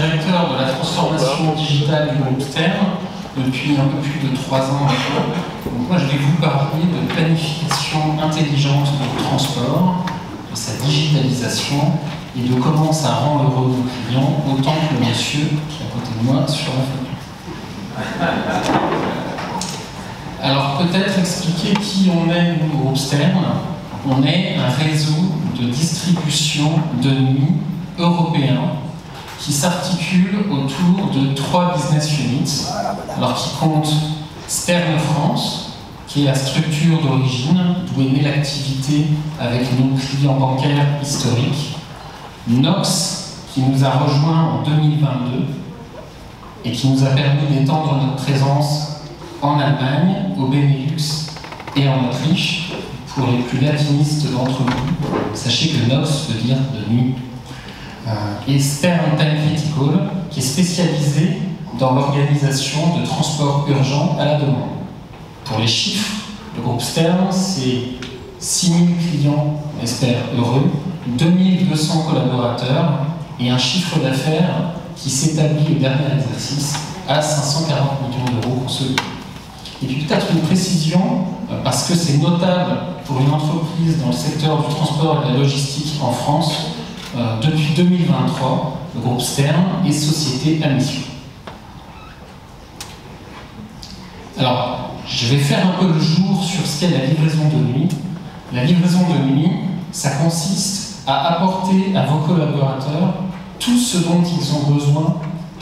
directeur de la transformation digitale du groupe Stern depuis un peu plus de 3 ans maintenant. Donc moi, je vais vous parler de planification intelligente du transport, de sa digitalisation et de comment ça rend heureux nos clients, autant que le monsieur qui est à côté de moi sur la photo. Alors peut-être expliquer qui on est, nous, au groupe Stern. On est un réseau de distribution de nuit européen qui s'articule autour de 3 business units, alors qui compte Stern France, qui est la structure d'origine, d'où est née l'activité avec nos clients bancaires historiques, Nox, qui nous a rejoints en 2022 et qui nous a permis d'étendre notre présence en Allemagne, au Benelux et en Autriche. Pour les plus latinistes d'entre vous, sachez que Nox veut dire de nuit. Et Stern Time Critical, qui est spécialisé dans l'organisation de transports urgents à la demande. Pour les chiffres, le groupe Stern, c'est 6 000 clients, on espère heureux, 2200 collaborateurs et un chiffre d'affaires qui s'établit au dernier exercice à 540 millions d'euros consolidés. Et puis peut-être une précision, parce que c'est notable pour une entreprise dans le secteur du transport et de la logistique en France, depuis 2023, le groupe Stern est société à mission. Alors, je vais faire un peu le jour sur ce qu'est la livraison de nuit. La livraison de nuit, ça consiste à apporter à vos collaborateurs tout ce dont ils ont besoin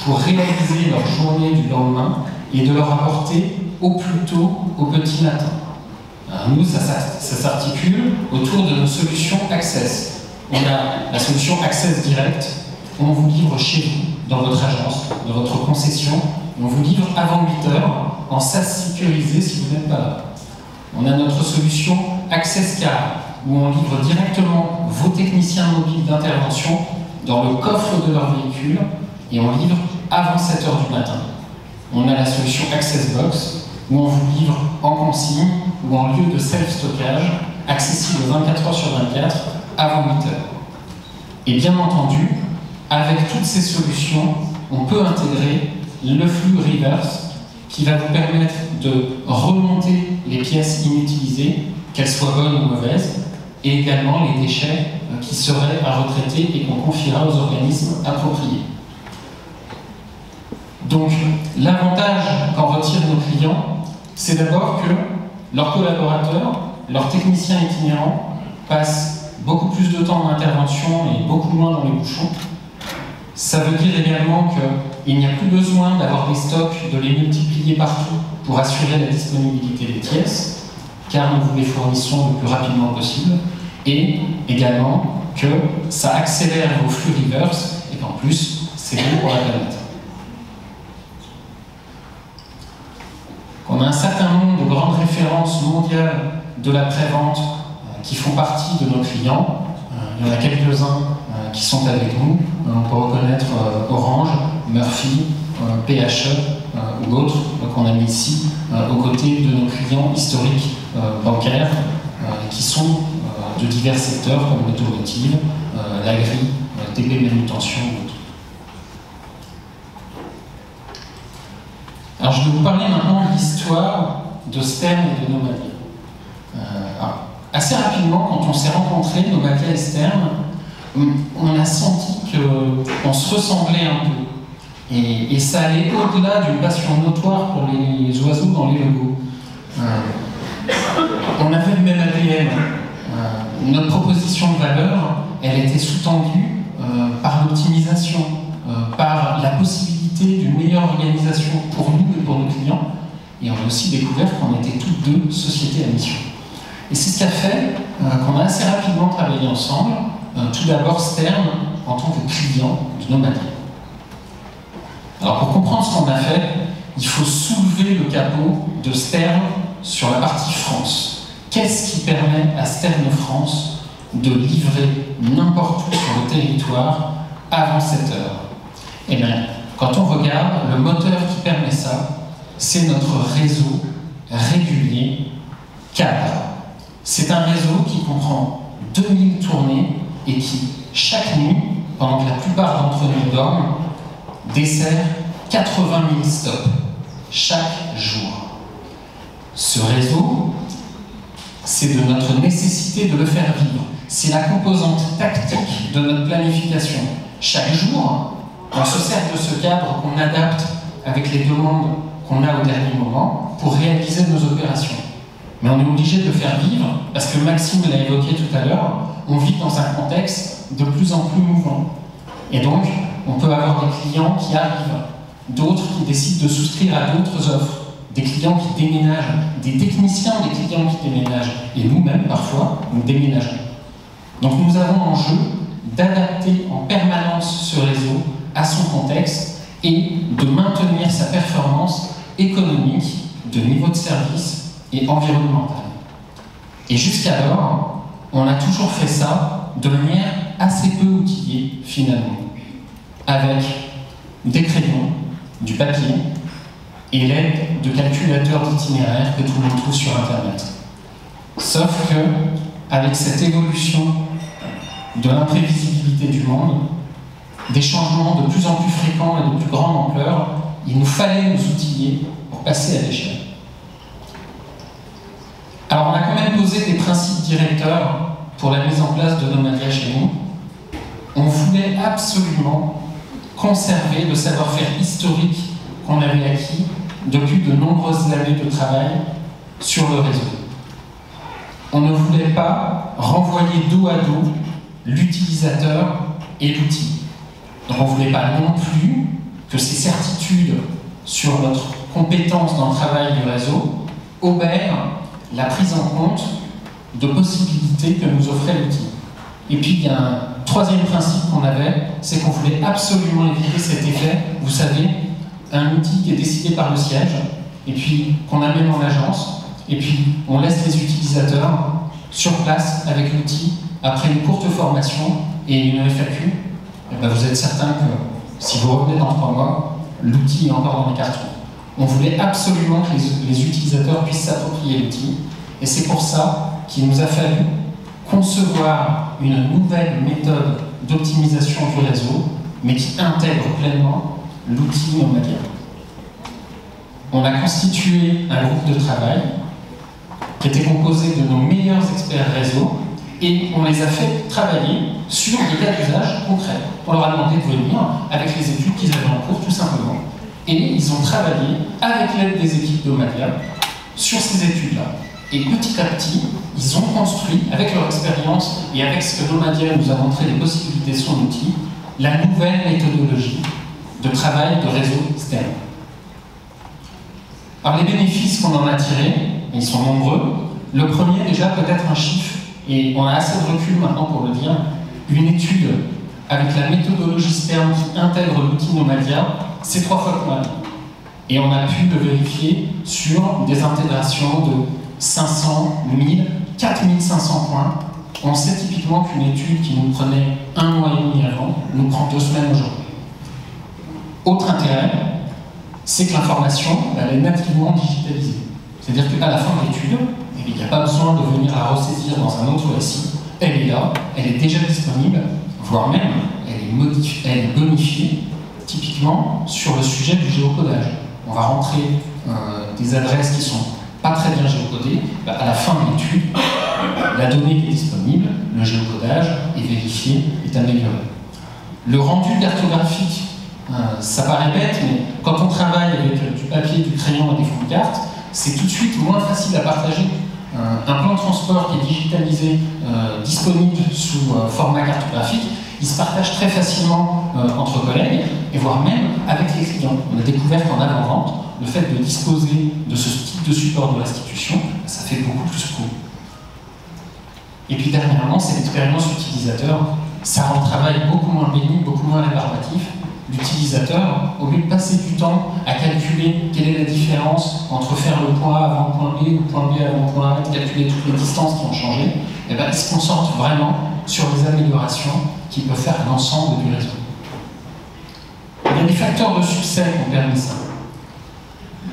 pour réaliser leur journée du lendemain et de leur apporter au plus tôt, au petit matin. Alors nous, ça s'articule autour de nos solutions Access. On a la solution Access Direct, on vous livre chez vous, dans votre agence, dans votre concession, on vous livre avant 8 heures, en SaaS sécurisé si vous n'êtes pas là. On a notre solution Access Car, où on livre directement vos techniciens mobiles d'intervention dans le coffre de leur véhicule, et on livre avant 7 heures du matin. On a la solution Access Box, où on vous livre en consigne ou en lieu de self-stockage, accessible 24 heures sur 24, avant 8 heures. Et bien entendu, avec toutes ces solutions, on peut intégrer le flux reverse qui va vous permettre de remonter les pièces inutilisées, qu'elles soient bonnes ou mauvaises, et également les déchets qui seraient à retraiter et qu'on confiera aux organismes appropriés. Donc, l'avantage qu'en retirent nos clients, c'est d'abord que leurs collaborateurs, leurs techniciens itinérants, passent beaucoup plus de temps en intervention et beaucoup moins dans les bouchons. Ça veut dire également qu'il n'y a plus besoin d'avoir des stocks, de les multiplier partout pour assurer la disponibilité des pièces, car nous vous les fournissons le plus rapidement possible, et également que ça accélère vos flux reverse et qu'en plus, c'est bon pour la planète. On a un certain nombre de grandes références mondiales de la prévente qui font partie de nos clients. Il y en a quelques-uns qui sont avec nous. On peut reconnaître Orange, Murphy, PHE ou d'autres qu'on a mis ici aux côtés de nos clients historiques bancaires qui sont de divers secteurs comme l'automotive, l'agri, TP Manutention ou d'autres. Alors je vais vous parler maintenant de l'histoire de Stern et de Nomadia. Assez rapidement, quand on s'est rencontrés, Nomadia et Stern, on a senti qu'on se ressemblait un peu. Et ça allait au-delà d'une passion notoire pour les oiseaux dans les logos. On avait le même ADN. Notre proposition de valeur, elle était sous-tendue par l'optimisation, par la possibilité d'une meilleure organisation pour nous et pour nos clients. Et on a aussi découvert qu'on était toutes deux sociétés à mission. Et c'est ce qui a fait qu'on a assez rapidement travaillé ensemble. Tout d'abord Stern en tant que client de Nomadia. Alors pour comprendre ce qu'on a fait, il faut soulever le capot de Stern sur la partie France. Qu'est-ce qui permet à Stern France de livrer n'importe où sur le territoire avant 7 heures? Eh bien, quand on regarde, le moteur qui permet ça, c'est notre réseau régulier cadre. C'est un réseau qui comprend 2000 tournées et qui, chaque nuit, pendant que la plupart d'entre nous dorment, dessert 80 000 stops chaque jour. Ce réseau, c'est de notre nécessité de le faire vivre. C'est la composante tactique de notre planification. Chaque jour, on se sert de ce cadre qu'on adapte avec les demandes qu'on a au dernier moment pour réaliser nos opérations. Mais on est obligé de le faire vivre parce que Maxime l'a évoqué tout à l'heure, on vit dans un contexte de plus en plus mouvant. Et donc, on peut avoir des clients qui arrivent, d'autres qui décident de souscrire à d'autres offres, des clients qui déménagent, des techniciens des clients qui déménagent, et nous-mêmes, parfois, nous déménageons. Donc nous avons en jeu d'adapter en permanence ce réseau à son contexte et de maintenir sa performance économique, de niveau de service et environnemental. Et jusqu'alors, on a toujours fait ça de manière assez peu outillée, finalement, avec des crayons, du papier et l'aide de calculateurs d'itinéraires que tout le monde trouve sur Internet. Sauf que, avec cette évolution de l'imprévisibilité du monde, des changements de plus en plus fréquents et de plus grande ampleur, il nous fallait nous outiller pour passer à l'échelle. Alors on a quand même posé des principes directeurs pour la mise en place de Nomadia chez nous. On voulait absolument conserver le savoir-faire historique qu'on avait acquis depuis de nombreuses années de travail sur le réseau. On ne voulait pas renvoyer dos à dos l'utilisateur et l'outil. Donc on ne voulait pas non plus que ces certitudes sur notre compétence dans le travail du réseau obèrent la prise en compte de possibilités que nous offrait l'outil. Et puis il y a un troisième principe qu'on avait, c'est qu'on voulait absolument éviter cet effet, vous savez, un outil qui est décidé par le siège, et puis qu'on amène en agence, et puis on laisse les utilisateurs sur place avec l'outil après une courte formation et une FAQ. Et ben vous êtes certain que si vous revenez dans 3 mois, l'outil est encore dans les cartons. On voulait absolument que les utilisateurs puissent s'approprier l'outil, et c'est pour ça qu'il nous a fallu concevoir une nouvelle méthode d'optimisation du réseau, mais qui intègre pleinement l'outil Nomadia. On a constitué un groupe de travail qui était composé de nos meilleurs experts réseau, et on les a fait travailler sur des cas d'usage concrets. On leur a demandé de venir avec les études qu'ils avaient en cours, tout simplement. Et ils ont travaillé avec l'aide des équipes Nomadia sur ces études-là. Et petit à petit, ils ont construit, avec leur expérience et avec ce que Nomadia nous a montré les possibilités de son outil, la nouvelle méthodologie de travail de réseau STEM. Alors les bénéfices qu'on en a tirés, ils sont nombreux. Le premier, déjà, peut-être un chiffre, et on a assez de recul maintenant pour le dire, une étude avec la méthodologie STEM qui intègre l'outil Nomadia, c'est 3 fois plus mal. Et on a pu le vérifier sur des intégrations de 500, 1000, 4500 points. On sait typiquement qu'une étude qui nous prenait 1 mois et demi avant nous prend 2 semaines aujourd'hui. Autre intérêt, c'est que l'information, elle est nativement digitalisée. C'est-à-dire qu'à la fin de l'étude, il n'y a pas besoin de venir la ressaisir dans un autre récit. Elle est là, elle est déjà disponible, voire même elle est bonifiée, typiquement sur le sujet du géocodage. On va rentrer des adresses qui sont pas très bien géocodées. À la fin de l'étude, la donnée est disponible, le géocodage est vérifié, est amélioré. Le rendu cartographique, ça paraît bête, mais quand on travaille avec du papier, du crayon et des fonds de carte, c'est tout de suite moins facile à partager. Un plan de transport qui est digitalisé, disponible sous format cartographique, il se partage très facilement entre collègues, et voire même avec les clients. On a découvert qu'en avant-vente, le fait de disposer de ce type de support de restitution, ça fait beaucoup plus cool. Et puis dernièrement, c'est l'expérience utilisateur. Ça rend le travail beaucoup moins pénible, beaucoup moins rébarbatif. L'utilisateur, au lieu de passer du temps à calculer quelle est la différence entre faire le point A avant le point B ou le point B avant le point A, de calculer toutes les distances qui ont changé, et bien, il se concentre vraiment sur les améliorations qui peuvent faire l'ensemble du réseau. Il y a des facteurs de succès qui ont permis ça.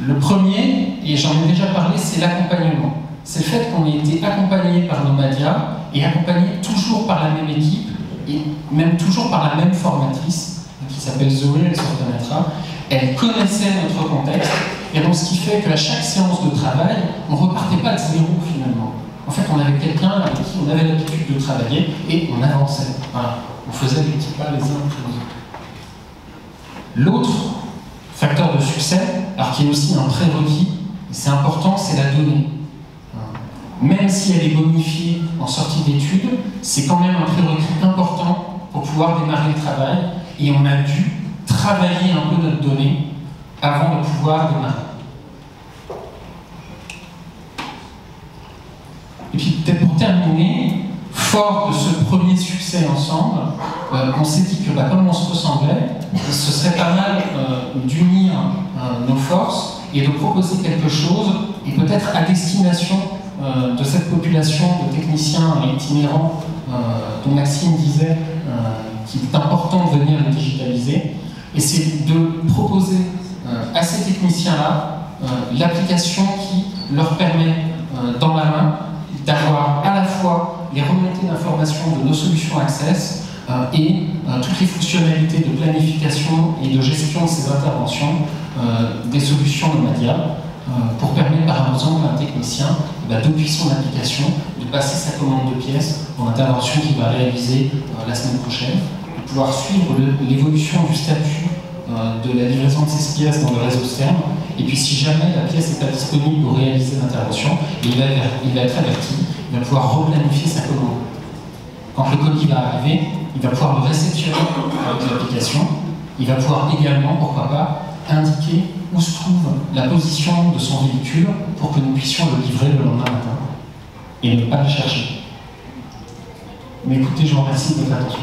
Le premier, et j'en ai déjà parlé, c'est l'accompagnement. C'est le fait qu'on ait été accompagné par Nomadia et accompagné toujours par la même équipe et même toujours par la même formatrice qui s'appelle Zoé, elle se reconnaîtra. Elle connaissait notre contexte, et donc ce qui fait qu'à chaque séance de travail, on ne repartait pas de zéro finalement. En fait, on avait quelqu'un avec qui on avait l'habitude de travailler, et on avançait. Voilà. On faisait des petits pas les uns après les autres. L'autre facteur de succès, alors qui est aussi un prérequis, et c'est important, c'est la donnée. Même si elle est bonifiée en sortie d'études, c'est quand même un prérequis important pour pouvoir démarrer le travail, et on a dû travailler un peu notre donnée avant de pouvoir démarrer. Et puis peut-être pour terminer, fort de ce premier succès ensemble, on s'est dit que comme on se ressemblait, ce serait pas mal d'unir nos forces et de proposer quelque chose, et peut-être à destination de cette population de techniciens itinérants dont Maxime disait qu'il est important de venir les digitaliser, et c'est de proposer à ces techniciens-là l'application qui leur permet dans la main d'avoir à la fois les remontées d'informations de nos solutions Access et toutes les fonctionnalités de planification et de gestion de ces interventions des solutions Nomadia pour permettre par exemple à un technicien depuis son application de passer sa commande de pièces en intervention qu'il va réaliser la semaine prochaine, de pouvoir suivre l'évolution du statut de la livraison de ces pièces dans le réseau Stern, et puis si jamais la pièce n'est pas disponible pour réaliser l'intervention, il va être averti, il va pouvoir replanifier sa commande. Quand le colis va arriver, il va pouvoir le réceptionner avec l'application, il va pouvoir également, pourquoi pas, indiquer où se trouve la position de son véhicule pour que nous puissions le livrer le lendemain matin et ne pas le chercher. Mais écoutez, je vous remercie de votre attention.